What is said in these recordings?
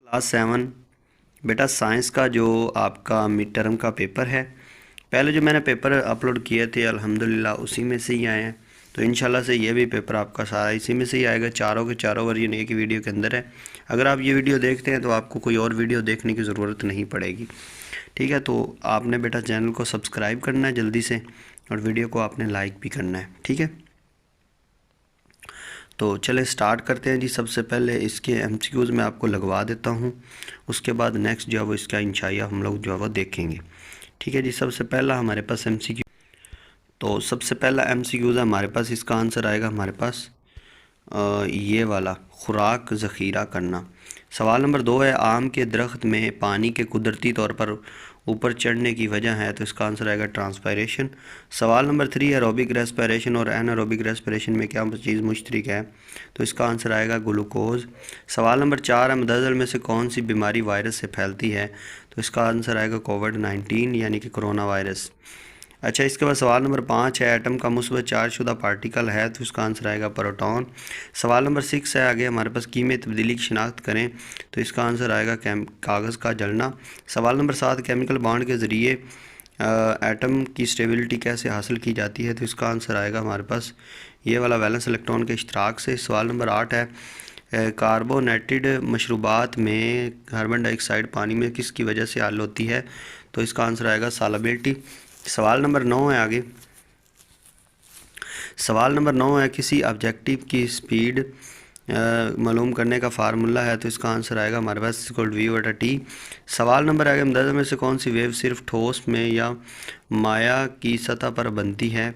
Class 7 बेटा science का जो आपका मिड टर्म का पेपर है। पहले जो मैंने पेपर अपलोड किए थे अल्हम्दुलिल्लाह उसी में से ही आए हैं। तो इंशाल्लाह से ये भी पेपर आपका सारा इसी में से ही आएगा। चारों के चारों वर्जन एक ही वीडियो के अंदर है। अगर आप ये वीडियो देखते हैं तो आपको कोई और वीडियो देखने की ज़रूरत नहीं पड़ेगी। ठीक है, तो आपने बेटा चैनल को सब्सक्राइब करना है जल्दी से, और वीडियो को आपने लाइक भी करना है। ठीक है, तो चले स्टार्ट करते हैं जी। सबसे पहले इसके एमसीक्यूज़ मैं आपको लगवा देता हूँ, उसके बाद नेक्स्ट जो है वो इसका इंशाइया हम लोग जो है वो देखेंगे। ठीक है जी, सबसे पहला हमारे पास एमसीक्यू, तो सबसे पहला एमसीक्यूज़ है हमारे पास, इसका आंसर आएगा हमारे पास ये वाला, खुराक ज़ख़ीरा करना। सवाल नंबर 2 है, आम के दरख्त में पानी के कुदरती तौर पर ऊपर चढ़ने की वजह है, तो इसका आंसर आएगा ट्रांसपायरेशन। सवाल नंबर 3 है, एरोबिक रेस्पिरेशन और एनारोबिक रेस्पिरेशन में क्या चीज़ मुश्तरक है, तो इसका आंसर आएगा ग्लूकोज। सवाल नंबर 4 है, मुतज़िल में से कौन सी बीमारी वायरस से फैलती है, तो इसका आंसर आएगा कोविड-19 यानी कि कोरोना वायरस। अच्छा, इसके बाद सवाल नंबर 5 है, एटम का मुस्बत चार्जशुदा पार्टिकल है, तो इसका आंसर आएगा प्रोटॉन। सवाल नंबर 6 है, आगे हमारे पास कीमी तब्दीली की शिनाख्त करें, तो इसका आंसर आएगा कागज़ का जलना। सवाल नंबर 7, केमिकल बॉन्ड के ज़रिए एटम की स्टेबिलिटी कैसे हासिल की जाती है, तो इसका आंसर आएगा हमारे पास ये वाला, वैलेंस इलेक्ट्रॉन के इश्तराक से। सवाल नंबर 8 है, कार्बोनेटेड मशरूबात में कार्बन डाइऑक्साइड पानी में किसकी वजह से हल होती है, तो इसका आंसर आएगा सॉल्युबिलिटी। सवाल नंबर 9 है आगे, सवाल नंबर 9 है, किसी ऑब्जेक्टिव की स्पीड मालूम करने का फार्मूला है, तो इसका आंसर आएगा हमारे पास v/t। सवाल नंबर आगे, मुतज़िल में से कौन सी वेव सिर्फ ठोस में या माया की सतह पर बनती है,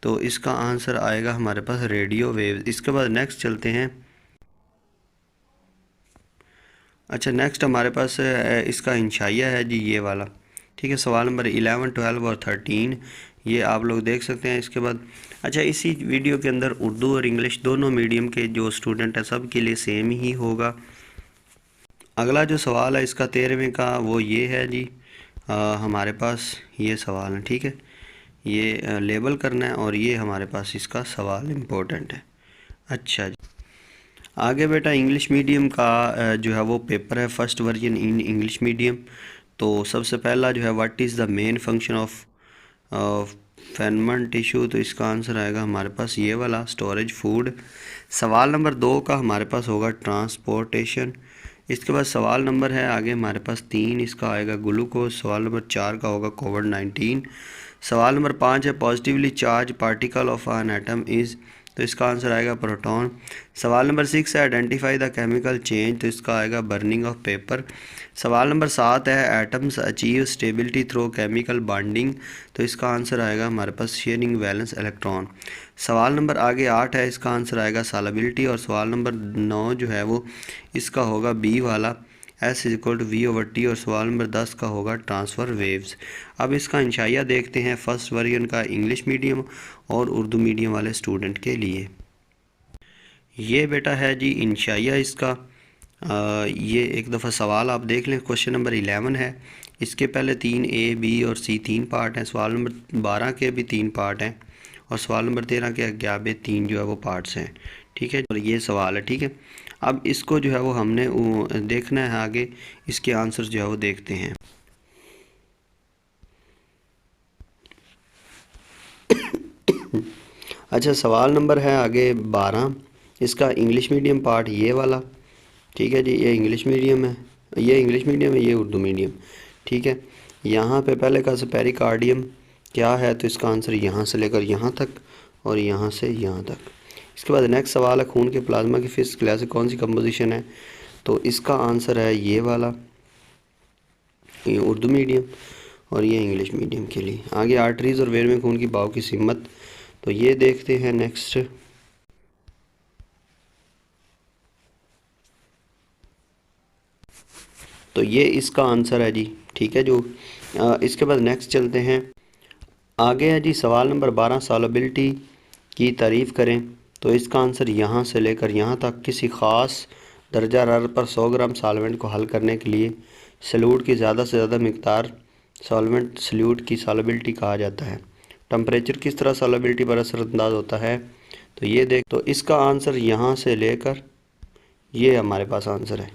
तो इसका आंसर आएगा हमारे पास रेडियो वेव। इसके बाद नेक्स्ट चलते हैं। अच्छा, नेक्स्ट हमारे पास इसका इंशाइया है जी, ये वाला। ठीक है, सवाल नंबर 11, 12 और 13 ये आप लोग देख सकते हैं। इसके बाद अच्छा, इसी वीडियो के अंदर उर्दू और इंग्लिश दोनों मीडियम के जो स्टूडेंट हैं सब के लिए सेम ही होगा। अगला जो सवाल है इसका 13वें का, वो ये है जी, हमारे पास ये सवाल है। ठीक है, ये लेबल करना है और ये हमारे पास इसका सवाल इम्पोर्टेंट है। अच्छा जी, आगे बेटा इंग्लिश मीडियम का जो है वो पेपर है, first version in English medium. तो सबसे पहला जो है, what is the main function of phloem tissue, तो इसका आंसर आएगा हमारे पास ये वाला, स्टोरेज फूड। सवाल नंबर 2 का हमारे पास होगा ट्रांसपोर्टेशन। इसके बाद सवाल नंबर है आगे हमारे पास 3, इसका आएगा ग्लूकोज। सवाल नंबर 4 का होगा कोविड-19। सवाल नंबर 5 है, positively charge particle of an atom is, तो इसका आंसर आएगा प्रोटॉन। सवाल नंबर 6 है, आइडेंटिफाई द केमिकल चेंज, तो इसका आएगा बर्निंग ऑफ पेपर। सवाल नंबर 7 है, atoms achieve stability through chemical bonding, तो इसका आंसर आएगा हमारे पास शेयरिंग वैलेंस इलेक्ट्रॉन। सवाल नंबर आगे 8 है, इसका आंसर आएगा सॉल्युबिलिटी। और सवाल नंबर 9 जो है वो इसका होगा बी वाला, S=v/t। और सवाल नंबर 10 का होगा ट्रांसफ़र वेव्स। अब इसका इंशाइया देखते हैं फर्स्ट वर्जन का इंग्लिश मीडियम और उर्दू मीडियम वाले स्टूडेंट के लिए। ये बेटा है जी इंशाइया इसका। ये एक दफ़ा सवाल आप देख लें। क्वेश्चन नंबर 11 है, इसके पहले 3 A, B और C 3 पार्ट हैं। सवाल नंबर 12 के भी 3 पार्ट हैं, और सवाल नंबर 13 के 11 3 जो है वो पार्ट्स हैं। ठीक है, और ये सवाल है। ठीक है, अब इसको जो है वो हमने देखना है आगे, इसके आंसर जो है वो देखते हैं। अच्छा, सवाल नंबर है आगे 12, इसका इंग्लिश मीडियम पार्ट ये वाला। ठीक है जी, ये इंग्लिश मीडियम है, ये इंग्लिश मीडियम है, ये उर्दू मीडियम। ठीक है, यहाँ पे पहले का पेरिकार्डियम क्या है, तो इसका आंसर यहाँ से लेकर यहाँ तक और यहाँ से यहाँ तक। इसके बाद नेक्स्ट सवाल है, खून के प्लाज्मा की फिजिक्स क्लास से कौन सी कंपोजिशन है, तो इसका आंसर है ये वाला, ये उर्दू मीडियम और ये इंग्लिश मीडियम के लिए। आगे आर्टरीज़ और वेन में खून की बहाव की सिमत, तो ये देखते हैं नेक्स्ट। तो ये इसका आंसर है जी। ठीक है, जो इसके बाद नेक्स्ट चलते हैं। आगे है जी सवाल नंबर 12, सॉल्युबिलिटी की तारीफ़ करें, तो इसका आंसर यहाँ से लेकर यहाँ तक किसी ख़ास दर्जा हरारत पर 100 ग्राम सॉल्वेंट को हल करने के लिए सल्यूट की ज़्यादा से ज़्यादा मकदार सॉल्वेंट सल्यूट की सॉल्युबिलिटी कहा जाता है। टेम्परेचर किस तरह सॉल्युबिलिटी पर असरअंदाज होता है, तो ये देख, तो इसका आंसर यहाँ से लेकर ये हमारे पास आंसर है।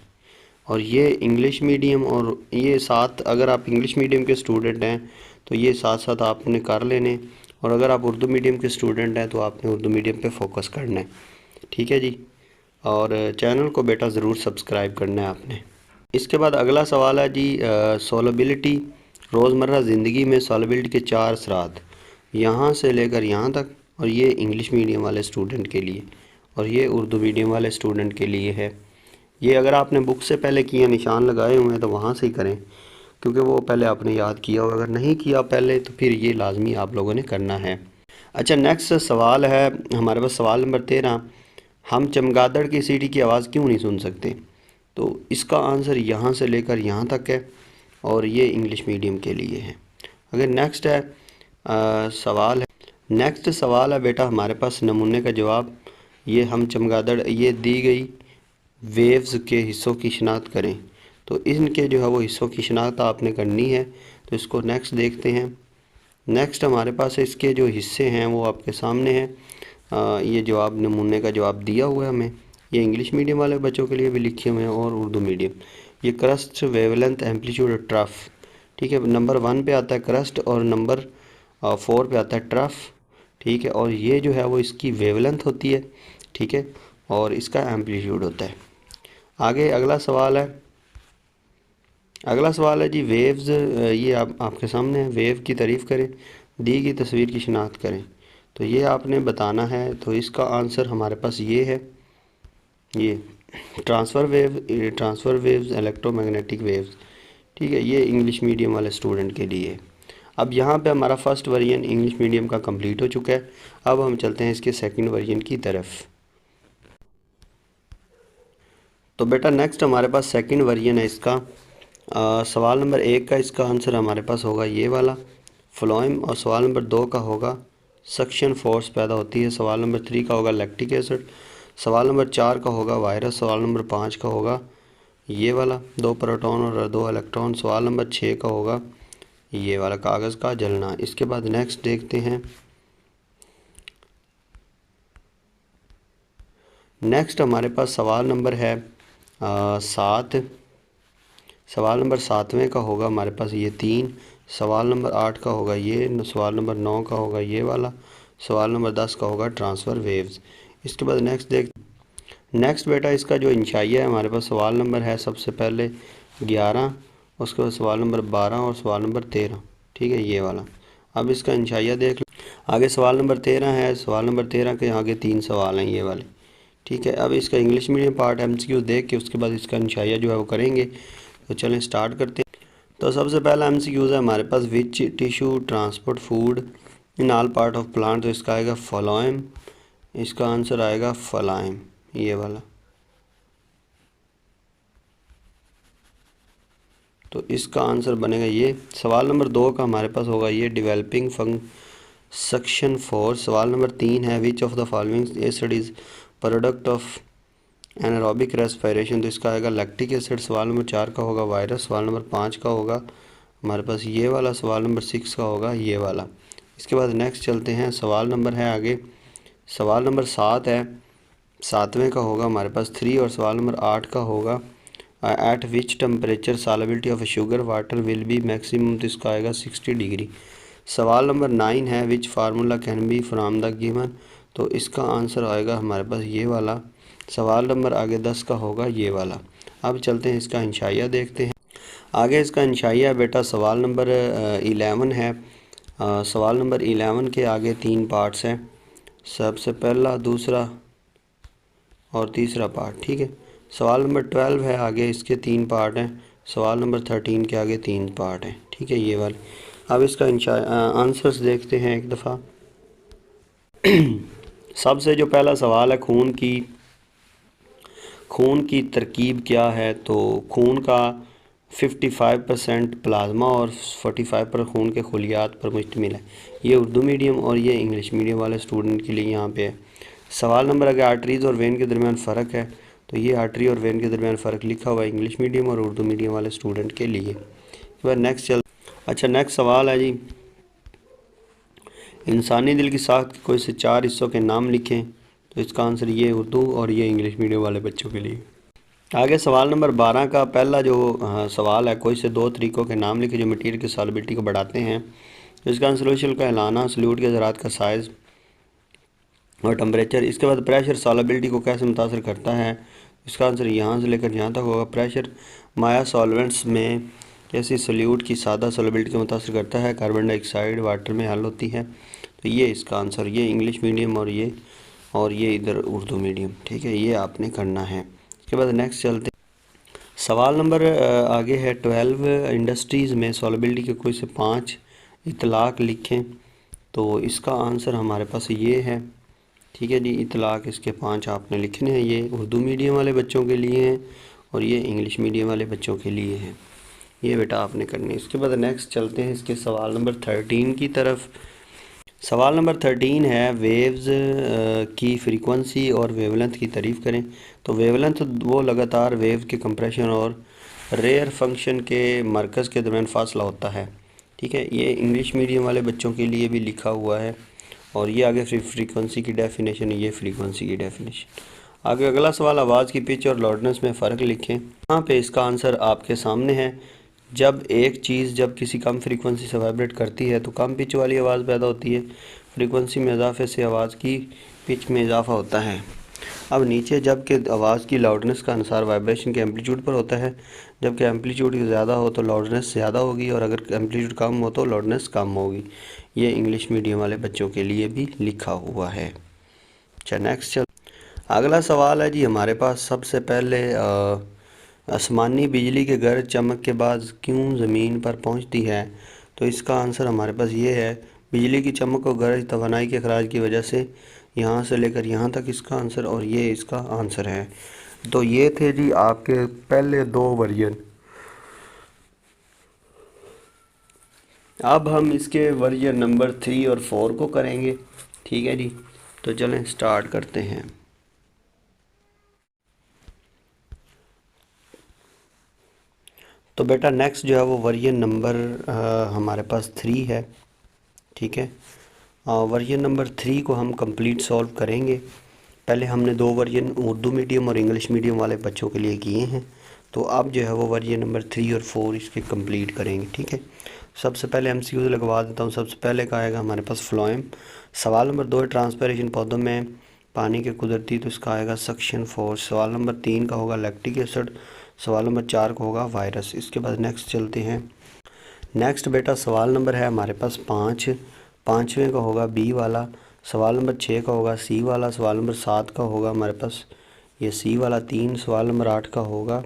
और ये इंग्लिश मीडियम, और ये साथ अगर आप इंग्लिश मीडियम के स्टूडेंट हैं तो ये साथ साथ आपने कर लेने, और अगर आप उर्दू मीडियम के स्टूडेंट हैं तो आपने उर्दू मीडियम पे फोकस करना है। ठीक है जी। और चैनल को बेटा ज़रूर सब्सक्राइब करना है आपने। इसके बाद अगला सवाल है जी, सॉल्युबिलिटी, रोज़मर्रा ज़िंदगी में सॉल्युबिलिटी के 4 असरात, यहाँ से लेकर यहाँ तक, और ये इंग्लिश मीडियम वाले स्टूडेंट के लिए और ये उर्दू मीडियम वाले स्टूडेंट के लिए है। ये अगर आपने बुक से पहले किया, निशान लगाए हुए हैं, तो वहाँ से ही करें, क्योंकि वो पहले आपने याद किया हो। अगर नहीं किया पहले तो फिर ये लाजमी आप लोगों ने करना है। अच्छा, नेक्स्ट सवाल है हमारे पास, सवाल नंबर 13, हम चमगादड़ की सीटी की आवाज़ क्यों नहीं सुन सकते? तो इसका आंसर यहाँ से लेकर यहाँ तक है, और ये इंग्लिश मीडियम के लिए है। अगर नेक्स्ट है सवाल है, नेक्स्ट सवाल है बेटा हमारे पास नमूने का जवाब, ये हम चमगादड़, ये दी गई वेव्स के हिस्सों की शिनाख्त करें। तो इनके जो है वो हिस्सों की शिनाख्त आपने करनी है। तो इसको नेक्स्ट देखते हैं। नेक्स्ट हमारे पास इसके जो हिस्से हैं वो आपके सामने हैं। ये जवाब, नमूने का जवाब दिया हुआ है हमें। ये इंग्लिश मीडियम वाले बच्चों के लिए भी लिखे हुए हैं और उर्दू मीडियम। ये क्रस्ट, वेवलेंथ, एम्पलीट्यूड, ट्रफ। ठीक है, नंबर 1 पे आता है क्रस्ट और नंबर 4 पे आता है ट्रफ। ठीक है, और ये जो है वो इसकी वेवलेंथ होती है। ठीक है, और इसका एम्पलीट्यूड होता है। आगे अगला सवाल है, अगला सवाल है जी वेव्स, ये आपके सामने है। वेव की तारीफ़ करें, दी गई तस्वीर की शिनाख्त करें। तो ये आपने बताना है। तो इसका आंसर हमारे पास ये है, ये ट्रांसफ़र वेव्स, इलेक्ट्रोमैग्नेटिक वेव्स। ठीक है, ये इंग्लिश मीडियम वाले स्टूडेंट के लिए। अब यहाँ पे हमारा फर्स्ट वर्जन इंग्लिश मीडियम का कंप्लीट हो चुका है। अब हम चलते हैं इसके सेकंड वर्जन की तरफ। तो बेटा नेक्स्ट हमारे पास सेकंड वर्जन है इसका। सवाल नंबर 1 का इसका आंसर हमारे पास होगा ये वाला, फ्लोएम, और सवाल नंबर 2 का होगा सक्शन फोर्स पैदा होती है। सवाल नंबर 3 का होगा लैक्टिक एसिड। सवाल नंबर 4 का होगा वायरस। सवाल नंबर 5 का होगा ये वाला, 2 प्रोटॉन और 2 इलेक्ट्रॉन। सवाल नंबर 6 का होगा ये वाला, कागज़ का जलना। इसके बाद नेक्स्ट देखते हैं। नेक्स्ट हमारे पास सवाल नंबर है 7। सवाल नंबर 7वें का होगा हमारे पास ये 3। सवाल नंबर 8 का होगा ये। सवाल नंबर 9 का होगा ये वाला। सवाल नंबर 10 का होगा ट्रांसफ़र वेव्स। इसके बाद नेक्स्ट बेटा इसका जो इंशाइया है हमारे पास, सवाल नंबर है सबसे पहले 11, उसके बाद सवाल नंबर 12 और सवाल नंबर 13। ठीक है, ये वाला। अब इसका इंशाइया देख लो। आगे सवाल नंबर 13 है। सवाल नंबर 13 के आगे 3 सवाल हैं ये वाले। ठीक है, अब इसका इंग्लिश मीडियम पार्ट MCQ देख के उसके बाद इसका इंशाइया जो है वो करेंगे। तो चलें स्टार्ट करते हैं। तो सबसे पहला MCQ है हमारे पास, which tissue transport food in all part of plant. तो इसका आएगा फ्लोएम। इसका आंसर आएगा फ्लाइम, ये वाला। तो इसका आंसर बनेगा ये। सवाल नंबर 2 का हमारे पास होगा ये, डेवलपिंग सक्शन फोर्स। सवाल नंबर 3 है, which of the following acid is product of anaerobic respiration. तो इसका आएगा लैक्टिक एसिड। सवाल नंबर 4 का होगा वायरस। सवाल नंबर 5 का होगा हमारे पास ये वाला। सवाल नंबर 6 का होगा ये वाला। इसके बाद नेक्स्ट चलते हैं। सवाल नंबर है आगे, सवाल नंबर 7 है, 7वें का होगा हमारे पास 3। और सवाल नंबर 8 का होगा at which temperature solubility of sugar water will be maximum. तो इसका आएगा 60 डिग्री। सवाल नंबर 9 है, which formula can be from the given. तो इसका आंसर आएगा हमारे पास ये वाला। सवाल नंबर आगे 10 का होगा ये वाला। अब चलते हैं इसका इंशाइया देखते हैं। आगे इसका इंशाइया बेटा सवाल नंबर 11 है। सवाल नंबर 11 के आगे 3 पार्ट्स हैं, सबसे पहला, दूसरा और तीसरा पार्ट। ठीक है, सवाल नंबर 12 है, आगे इसके 3 पार्ट हैं। सवाल नंबर 13 के आगे 3 पार्ट हैं। ठीक है, ये वाले। अब इसका आंसर्स देखते हैं एक दफ़ा। सबसे जो पहला सवाल है, खून की तरकीब क्या है। तो खून का 55% प्लाज्मा और 45% पर खून के खुलियात पर मुश्तमिल है। ये उर्दू मीडियम और ये इंग्लिश मीडियम वाले स्टूडेंट के लिए यहाँ पे है। सवाल नंबर आगे, आर्टरीज़ और वेन के दरमियान फ़र्क है। तो ये आर्टरी और वेन के दरमियान फ़र्क लिखा हुआ है इंग्लिश मीडियम और उर्दू मीडियम वाले स्टूडेंट के लिए। इसके बाद नेक्स्ट सवाल है जी, इंसानी दिल की साख्त के कोई से 4 हिस्सों के नाम लिखें। तो इसका आंसर ये उर्दू और ये इंग्लिश मीडियम वाले बच्चों के लिए। आगे सवाल नंबर 12 का पहला जो सवाल है, कोई से दो तरीक़ों के नाम लिखे जो मटीरियल की सॉलिबिलिटी को बढ़ाते हैं। तो इसका आंसर सोल्यूशन का एलाना, सल्यूट के ज़रात का साइज़ और टेम्परेचर। इसके बाद प्रेशर सॉलिबिलिटी को कैसे मुतासर करता है। इसका आंसर यहाँ से लेकर यहाँ तक होगा। प्रेशर माया सॉल्वेंट्स में कैसी सल्यूट की सादा सॉलिबिलिटी को मुतासर करता है। कार्बन डाइऑक्साइड वाटर में हल होती है। तो ये इसका आंसर, ये इंग्लिश मीडियम और ये इधर उर्दू मीडियम। ठीक है, ये आपने करना है। इसके बाद नेक्स्ट चलते सवाल नंबर आगे है 12 इंडस्ट्रीज़ में सॉलिबिलिटी के कोई से 5 इतलाक़ लिखें। तो इसका आंसर हमारे पास ये है। ठीक है जी, इतलाक़ इसके 5 आपने लिखने हैं। ये उर्दू मीडियम वाले बच्चों के लिए हैं और ये इंग्लिश मीडियम वाले बच्चों के लिए हैं। ये बेटा आपने करनी है। इसके बाद नेक्स्ट चलते हैं इसके सवाल नंबर 13 की तरफ। सवाल नंबर 13 है वेव्स की फ्रीक्वेंसी और वेवलेंथ की तारीफ़ करें। तो वेवलेंथ वो लगातार वेव के कंप्रेशन और रेयर फंक्शन के मरकज़ के दरमियान फासला होता है। ठीक है, ये इंग्लिश मीडियम वाले बच्चों के लिए भी लिखा हुआ है। और ये आगे फ्रीक्वेंसी की डेफिनेशन, ये फ्रीक्वेंसी की डेफिनेशन। आगे अगला सवाल, आवाज़ की पिच और लाउडनेस में फ़र्क लिखें। यहाँ पे इसका आंसर आपके सामने है। जब एक चीज़ जब किसी कम फ्रीक्वेंसी से वाइब्रेट करती है तो कम पिच वाली आवाज़ पैदा होती है। फ्रीक्वेंसी में इजाफे से आवाज़ की पिच में इजाफा होता है। अब नीचे, जबकि आवाज़ की लाउडनेस का अनुसार वाइब्रेशन के एम्पलीट्यूड पर होता है। जबकि एम्पलीट्यूड ज़्यादा हो तो लाउडनेस ज़्यादा होगी और अगर एम्पलीट्यूड कम हो तो लाउडनेस कम होगी। ये इंग्लिश मीडियम वाले बच्चों के लिए भी लिखा हुआ है। अच्छा, नेक्स्ट चल अगला सवाल है जी हमारे पास। सबसे पहले आसमानी बिजली के घर चमक के बाद क्यों ज़मीन पर पहुंचती है। तो इसका आंसर हमारे पास ये है, बिजली की चमक और गरज तवानाई के अखराज की वजह से। यहाँ से लेकर यहाँ तक इसका आंसर, और ये इसका आंसर है। तो ये थे जी आपके पहले 2 वर्जन। अब हम इसके वर्जन नंबर 3 और 4 को करेंगे। ठीक है जी, तो चलें स्टार्ट करते हैं। तो बेटा नेक्स्ट जो है वो वर्जन नंबर हमारे पास 3 है। ठीक है, वर्जन नंबर 3 को हम कंप्लीट सॉल्व करेंगे। पहले हमने 2 वर्जन उर्दू मीडियम और इंग्लिश मीडियम वाले बच्चों के लिए किए हैं। तो अब जो है वो वर्जन नंबर 3 और 4 इसके कंप्लीट करेंगे। ठीक है, सबसे पहले MCQ लगवा देता हूँ। सबसे पहले का आएगा हमारे पास फ्लोएम। सवाल नंबर 2 है ट्रांसपरेशन पौधों में पानी के कुदरती, तो इसका आएगा सक्शन फोर्स। सवाल नंबर 3 का होगा लैक्टिक एसिड। सवाल नंबर 4 का होगा वायरस। इसके बाद नेक्स्ट चलते हैं। नेक्स्ट बेटा सवाल नंबर है हमारे पास 5, 5वें का होगा बी वाला। सवाल नंबर 6 का होगा सी वाला। सवाल नंबर 7 का होगा हमारे पास ये सी वाला 3। सवाल नंबर 8 का होगा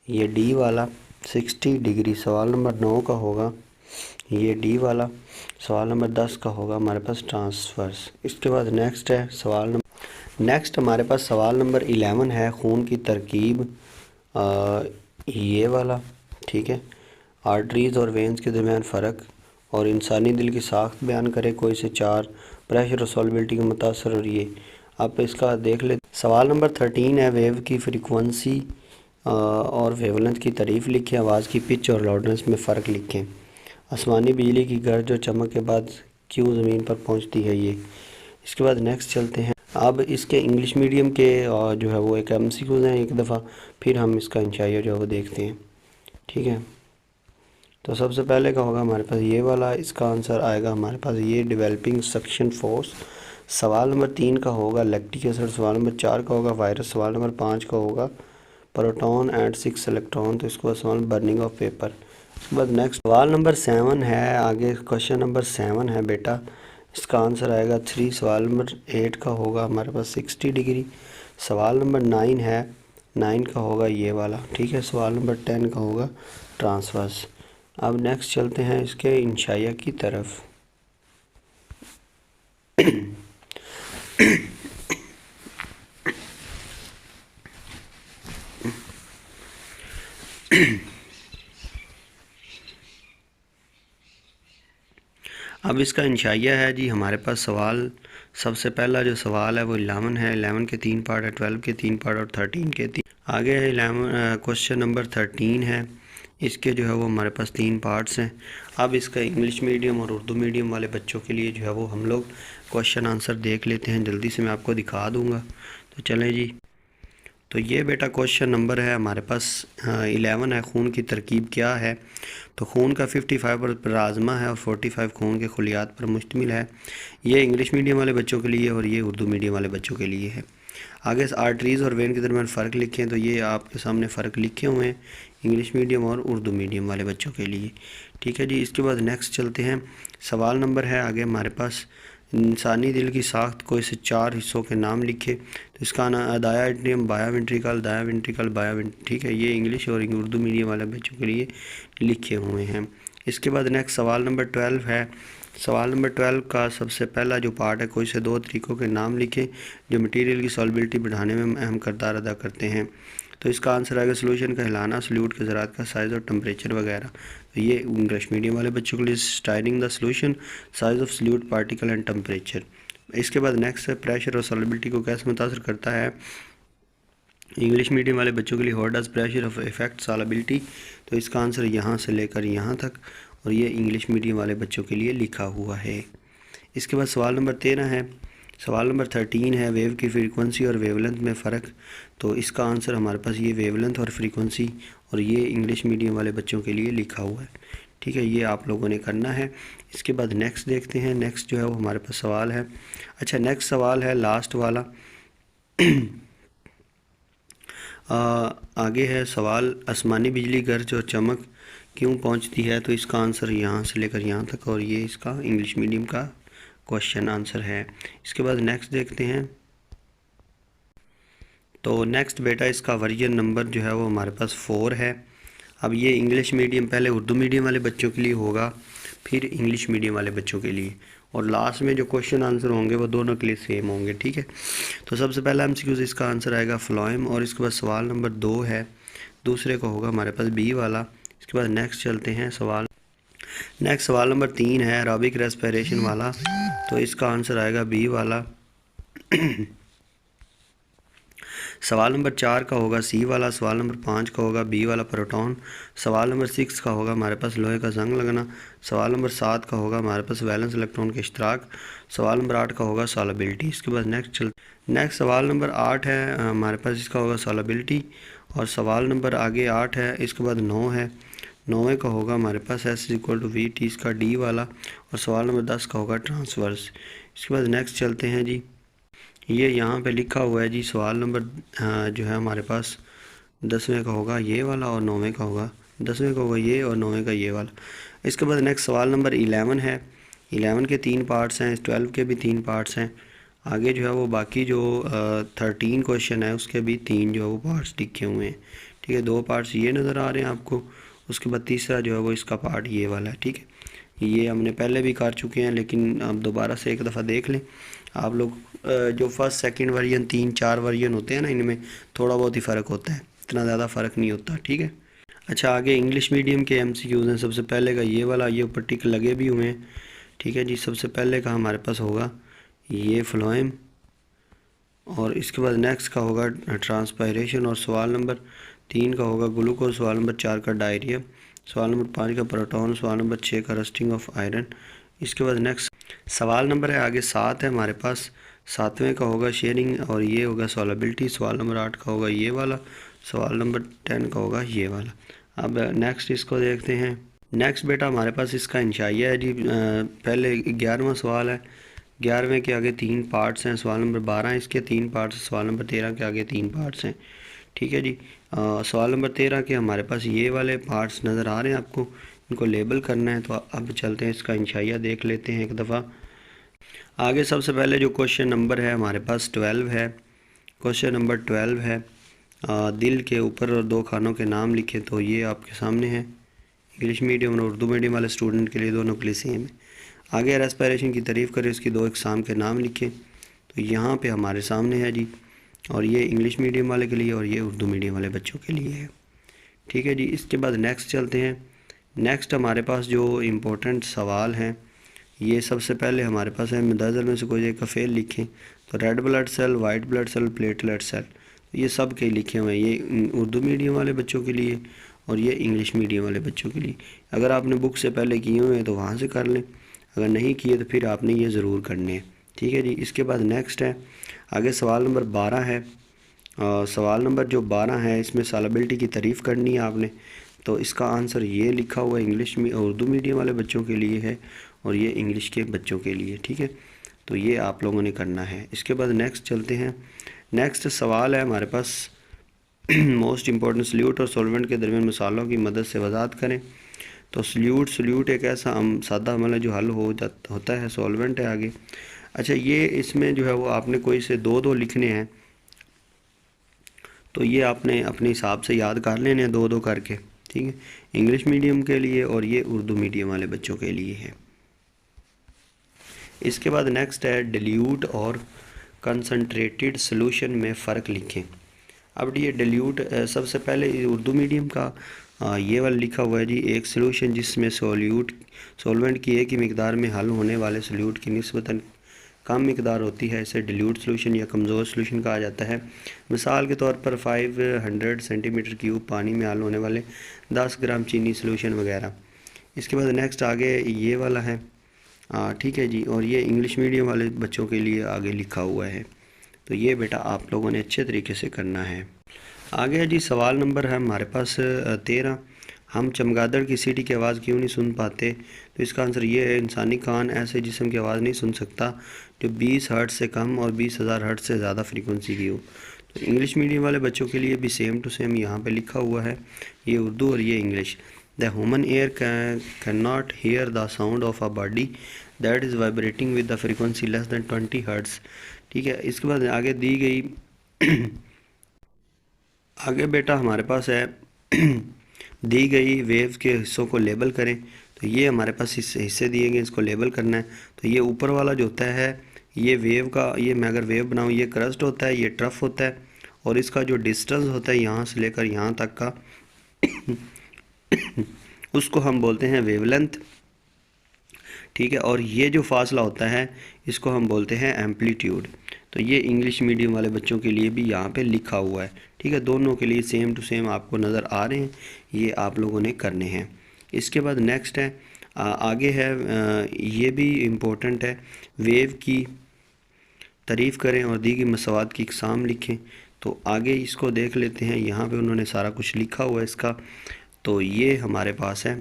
ये डी वाला 60 डिग्री। सवाल नंबर 9 का होगा ये डी वाला। सवाल नंबर 10 का होगा हमारे पास ट्रांसवर्स। इसके बाद नेक्स्ट है नेक्स्ट हमारे पास सवाल नंबर 11 है खून की तरकीब, ये वाला। ठीक है, आर्टरीज़ और वेंस के दरमियान फ़र्क और इंसानी दिल की साख्त बयान करे कोई से 4। प्रेशर और सॉलिबिलिटी के मुतासर, और ये आप इसका देख ले। सवाल नंबर 13 है वेव की फ्रीक्वेंसी और वेवलेंथ की तारीफ़ लिखें। आवाज़ की पिच और लाउडनेस में फ़र्क लिखें। आसमानी बिजली की गर्ज और चमक के बाद क्यों ज़मीन पर पहुंचती है ये। इसके बाद नेक्स्ट चलते हैं। अब इसके इंग्लिश मीडियम के जो है वो एक MCQs हैं एक दफ़ा, फिर हम इसका इंशाइया जो है वो देखते हैं। ठीक है, तो सबसे पहले का होगा हमारे पास ये वाला। इसका आंसर आएगा हमारे पास ये डेवलपिंग सक्शन फोर्स। सवाल नंबर 3 का होगा लैक्टिक एसिड। सवाल नंबर 4 का होगा वायरस। सवाल नंबर 5 का होगा प्रोटॉन एंड 6 इलेक्ट्रॉन। तो इसको सवाल बर्निंग ऑफ पेपर। उसके बाद नेक्स्ट सवाल नंबर 7 है। आगे क्वेश्चन नंबर 7 है बेटा, इसका आंसर आएगा 3। सवाल नंबर 8 का होगा हमारे पास 60 डिग्री। सवाल नंबर 9 है, 9 का होगा ये वाला। ठीक है, सवाल नंबर 10 का होगा ट्रांसवर्स। अब नेक्स्ट चलते हैं इसके इंशाइया की तरफ। अब इसका इंशाइया है जी हमारे पास सवाल। सबसे पहला जो सवाल है वो 11 है। 11 के 3 पार्ट है, 12 के 3 पार्ट और 13 के 3। आगे है 11 क्वेश्चन नंबर 13 है। इसके जो है वो हमारे पास 3 पार्ट्स हैं। अब इसका इंग्लिश मीडियम और उर्दू मीडियम वाले बच्चों के लिए जो है वो हम लोग क्वेश्चन आंसर देख लेते हैं। जल्दी से मैं आपको दिखा दूँगा, तो चलें जी। तो ये बेटा क्वेश्चन नंबर है हमारे पास 11 है। खून की तरकीब क्या है? तो खून का 55 प्लाज्मा है और 45 खून के खलियात पर मुश्तमिल है। ये इंग्लिश मीडियम वाले बच्चों के लिए और ये उर्दू मीडियम वाले बच्चों के लिए है। आगे आर्टरीज़ और वेन के दरमियान फ़र्क लिखें, तो ये आपके सामने फ़र्क लिखे हुए हैं इंग्लिश मीडियम और उर्दू मीडियम वाले बच्चों के लिए। ठीक है जी। इसके बाद नेक्स्ट चलते हैं। सवाल नंबर है आगे हमारे पास, इंसानी दिल की साख्त को इसे 4 हिस्सों के नाम लिखे। तो इसका ना दाया एट्रियम, बाया वेंट्रिकल, दाया वेंट्रिकल, ठीक है, ये इंग्लिश और उर्दू मीडियम वाले बच्चों के लिए लिखे हुए हैं। इसके बाद नेक्स्ट सवाल नंबर 12 है। सवाल नंबर 12 का सबसे पहला जो पार्ट है, कोई से 2 तरीक़ों के नाम लिखें जो मटेरियल की सॉल्बिलिटी बढ़ाने में अहम किरदार अदा करते हैं। तो इसका आंसर आएगा सोल्यूशन का हिलाना, सल्यूट के ज़रात का साइज़ और टेम्परेचर वगैरह। तो ये इंग्लिश मीडियम वाले बच्चों के लिए styling the solution, size of solute, particle and temperature. इसके बाद नेक्स्ट है प्रेशर और सॉल्बिलिटी को कैसे मुतासर करता है इंग्लिश मीडियम वाले बच्चों के लिए। How does pressure of effect solubility. तो इसका आंसर यहाँ से लेकर यहाँ तक, और ये इंग्लिश मीडियम वाले बच्चों के लिए लिखा हुआ है। इसके बाद सवाल नंबर 13 है। सवाल नंबर 13 है वेव की फ्रीक्वेंसी और वेवलेंथ में फ़र्क। तो इसका आंसर हमारे पास ये वेवलेंथ और फ्रीक्वेंसी, और ये इंग्लिश मीडियम वाले बच्चों के लिए लिखा हुआ है। ठीक है, ये आप लोगों ने करना है। इसके बाद नेक्स्ट देखते हैं। नेक्स्ट जो है वो हमारे पास सवाल है, अच्छा नेक्स्ट सवाल है लास्ट वाला आगे है सवाल, आसमानी बिजली गर्ज और चमक क्यों पहुंचती है। तो इसका आंसर यहाँ से लेकर यहाँ तक, और ये इसका इंग्लिश मीडियम का क्वेश्चन आंसर है। इसके बाद नेक्स्ट देखते हैं। तो नेक्स्ट बेटा इसका वर्जन नंबर जो है वो हमारे पास 4 है। अब ये इंग्लिश मीडियम पहले उर्दू मीडियम वाले बच्चों के लिए होगा, फिर इंग्लिश मीडियम वाले बच्चों के लिए, और लास्ट में जो क्वेश्चन आंसर होंगे वो दोनों के लिए सेम होंगे। ठीक है, तो सबसे पहला एमसीक्यू इसका आंसर आएगा फ्लोएम, और इसके बाद सवाल नंबर 2 है, दूसरे का होगा हमारे पास बी वाला। इसके बाद नेक्स्ट चलते हैं सवाल। नेक्स्ट सवाल नंबर 3 है एरोबिक रेस्पिरेशन वाला, तो इसका आंसर आएगा बी वाला। सवाल नंबर 4 का होगा सी वाला। सवाल नंबर 5 का होगा बी वाला प्रोटॉन। सवाल नंबर 6 का होगा हमारे पास लोहे का जंग लगना। सवाल नंबर 7 का होगा हमारे पास वैलेंस इलेक्ट्रॉन के इश्तराक। सवाल नंबर 8 का होगा सॉलिबिलिटी। इसके बाद नेक्स्ट सवाल नंबर 8 है हमारे पास, इसका होगा सॉलिबिलिटी, और सवाल नंबर आगे 8 है। इसके बाद 9 है, 9वें का होगा हमारे पास S=V_T, इसका डी वाला, और सवाल नंबर 10 का होगा ट्रांसवर्स। इसके बाद नेक्स्ट चलते हैं जी। ये यहाँ पे लिखा हुआ है जी सवाल नंबर जो है हमारे पास 10वें का होगा ये वाला, और 9वें का होगा 10वें का होगा ये, और 9वें का ये वाला। इसके बाद नेक्स्ट सवाल नंबर 11 है। 11 के 3 पार्ट्स हैं, 12 के भी 3 पार्ट्स हैं। आगे जो है वो बाकी जो 13 क्वेश्चन है उसके भी 3 जो है वो पार्ट्स लिखे हुए हैं। ठीक है, 2 पार्ट्स ये नज़र आ रहे हैं आपको, उसके बाद तीसरा जो है वो इसका पार्ट ये वाला है। ठीक है, ये हमने पहले भी कर चुके हैं, लेकिन अब दोबारा से एक दफ़ा देख लें आप लोग। जो फर्स्ट सेकंड वर्जन 3-4 वर्जन होते हैं ना, इनमें थोड़ा बहुत ही फ़र्क होता है, इतना ज़्यादा फ़र्क नहीं होता। ठीक है, अच्छा आगे इंग्लिश मीडियम के एमसीक्यूज़ हैं। सबसे पहले का ये वाला, ये ऊपर टिक लगे भी हुए हैं। ठीक है जी, सबसे पहले का हमारे पास होगा ये फ्लोएम, और इसके बाद नेक्स्ट का होगा ट्रांसपायरेशन, और सवाल नंबर 3 का होगा ग्लूकोज। सवाल नंबर 4 का डायरिया। सवाल नंबर 5 का प्रोटॉन। सवाल नंबर 6 का रस्टिंग ऑफ आयरन। इसके बाद नेक्स्ट सवाल नंबर है आगे 7 है हमारे पास, 7वें का होगा शेयरिंग, और ये होगा सॉलिबिलिटी। सवाल नंबर 8 का होगा ये वाला। सवाल नंबर 10 का होगा ये वाला। अब नेक्स्ट इसको देखते हैं। नेक्स्ट बेटा हमारे पास इसका इंशाइया है जी। पहले 11वां सवाल है, 11वें के आगे 3 पार्ट्स हैं। सवाल नंबर 12 इसके 3 पार्ट्स। सवाल नंबर 13 के आगे 3 पार्ट्स हैं। ठीक है जी, सवाल नंबर 13 के हमारे पास ये वाले पार्ट्स नज़र आ रहे हैं आपको, इनको लेबल करना है। तो अब चलते हैं इसका इंशाइया देख लेते हैं एक दफ़ा। आगे सबसे पहले जो क्वेश्चन नंबर है हमारे पास 12 है। क्वेश्चन नंबर 12 है दिल के ऊपर और 2 खानों के नाम लिखें। तो ये आपके सामने है, इंग्लिश मीडियम और उर्दू मीडियम वाले स्टूडेंट के लिए दोनों के लिए सेम है। आगे रेस्पिरेशन की तारीफ़ करें, इसकी 2 इकसाम के नाम लिखें। तो यहाँ पे हमारे सामने है जी, और ये इंग्लिश मीडियम वाले के लिए और ये उर्दू मीडियम वाले बच्चों के लिए है। ठीक है जी, इसके बाद नेक्स्ट चलते हैं। नेक्स्ट हमारे पास जो इम्पोर्टेंट सवाल हैं, ये सबसे पहले हमारे पास है मुंतज़िल में से कोई एक का फेल लिखें। तो red blood cell, white blood cell, platelet cell, ये सब के लिखे हुए हैं। ये उर्दू मीडियम वाले बच्चों के लिए और ये इंग्लिश मीडियम वाले बच्चों के लिए। अगर आपने बुक से पहले किए हुए हैं तो वहाँ से कर लें, अगर नहीं किए तो फिर आपने ये ज़रूर करने हैं। ठीक है जी, इसके बाद नेक्स्ट है आगे सवाल नंबर 12 है, सवाल नंबर जो 12 है, इसमें सॉल्युबिलिटी की तारीफ़ करनी है आपने। तो इसका आंसर ये लिखा हुआ है, इंग्लिश में उर्दू मीडियम वाले बच्चों के लिए है और ये इंग्लिश के बच्चों के लिए, ठीक है। तो ये आप लोगों ने करना है। इसके बाद नेक्स्ट चलते हैं। नेक्स्ट सवाल है हमारे पास मोस्ट इम्पॉर्टेंट सल्यूट और सॉल्वेंट के दरमियान मिसालों की मदद से वजाहत करें। तो सल्यूट एक ऐसा सादा अमल है जो हल होता है, सॉल्वेंट है आगे। अच्छा, ये इसमें जो है वो आपने कोई से दो दो लिखने हैं, तो ये आपने अपने हिसाब से याद कर लेने हैं दो दो करके, ठीक है। इंग्लिश मीडियम के लिए और ये उर्दू मीडियम वाले बच्चों के लिए है। इसके बाद नेक्स्ट है डिल्यूट और कंसनट्रेटेड सॉल्यूशन में फ़र्क लिखें। अब ये डिल्यूट सबसे पहले उर्दू मीडियम का ये वाला लिखा हुआ है जी, एक सॉल्यूशन जिसमें सॉल्वेंट की एक ही मिकदार में हल होने वाले सॉल्यूट की निस्बतन कम मिकदार होती है, इसे डिल्यूट सॉल्यूशन या कमज़ोर सॉल्यूशन कहा जाता है। मिसाल के तौर पर 500 सेंटीमीटर क्यूब पानी में हल होने वाले 10 ग्राम चीनी सॉल्यूशन वगैरह। इसके बाद नेक्स्ट आगे ये वाला है, ठीक है जी, और ये इंग्लिश मीडियम वाले बच्चों के लिए आगे लिखा हुआ है। तो ये बेटा आप लोगों ने अच्छे तरीके से करना है। आगे है जी सवाल नंबर है हमारे पास 13। हम चमगादड़ की सीटी की आवाज़ क्यों नहीं सुन पाते? तो इसका आंसर ये है, इंसानी कान ऐसे जिस्म की आवाज़ नहीं सुन सकता जो 20 हर्ट्ज़ से कम और 20,000 हर्ट्ज़ से ज़्यादा फ्रीक्वेंसी की हो। तो इंग्लिश मीडियम वाले बच्चों के लिए भी सेम टू सेम यहाँ पे लिखा हुआ है, ये उर्दू और ये English. The human air can not here the sound of a body that is vibrating with the frequency less than 20 hertz, ठीक है। इसके बाद आगे दी गई आगे बेटा हमारे पास है दी गई वेव के हिस्सों को लेबल करें। तो ये हमारे पास हिस्से दिए गए, इसको लेबल करना है। तो ये ऊपर वाला जो होता है ये वेव का, ये मैं अगर वेव बनाऊँ, ये क्रस्ट होता है, ये ट्रफ होता है, और इसका जो डिस्टेंस होता है यहाँ से लेकर यहाँ तक का उसको हम बोलते हैं वेवलेंथ, ठीक है। और ये जो फासला होता है इसको हम बोलते हैं एम्पलीट्यूड। तो ये इंग्लिश मीडियम वाले बच्चों के लिए भी यहाँ पे लिखा हुआ है, ठीक है। दोनों के लिए सेम टू सेम आपको नज़र आ रहे हैं, ये आप लोगों ने करने हैं। इसके बाद नेक्स्ट है आगे है ये भी इम्पोर्टेंट है, वेव की तारीफ़ करें और दी गई मसवाद की इकसाम लिखें। तो आगे इसको देख लेते हैं, यहाँ पे उन्होंने सारा कुछ लिखा हुआ है इसका। तो ये हमारे पास है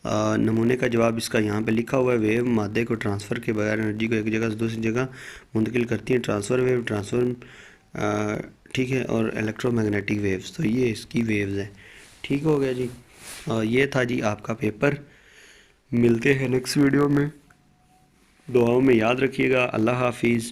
नमूने का जवाब इसका यहाँ पे लिखा हुआ है। वेव मादे को ट्रांसफ़र के बगैर एनर्जी को एक जगह से दूसरी जगह मुंतकिल करती है, ट्रांसफ़र वेव, ट्रांसफ़र, ठीक है, और इलेक्ट्रोमैग्नेटिक वेव्स। तो ये इसकी वेव्स हैं, ठीक हो गया जी। ये था जी आपका पेपर। मिलते हैं नेक्स्ट वीडियो में, दुआओं में याद रखिएगा। अल्लाह हाफिज़।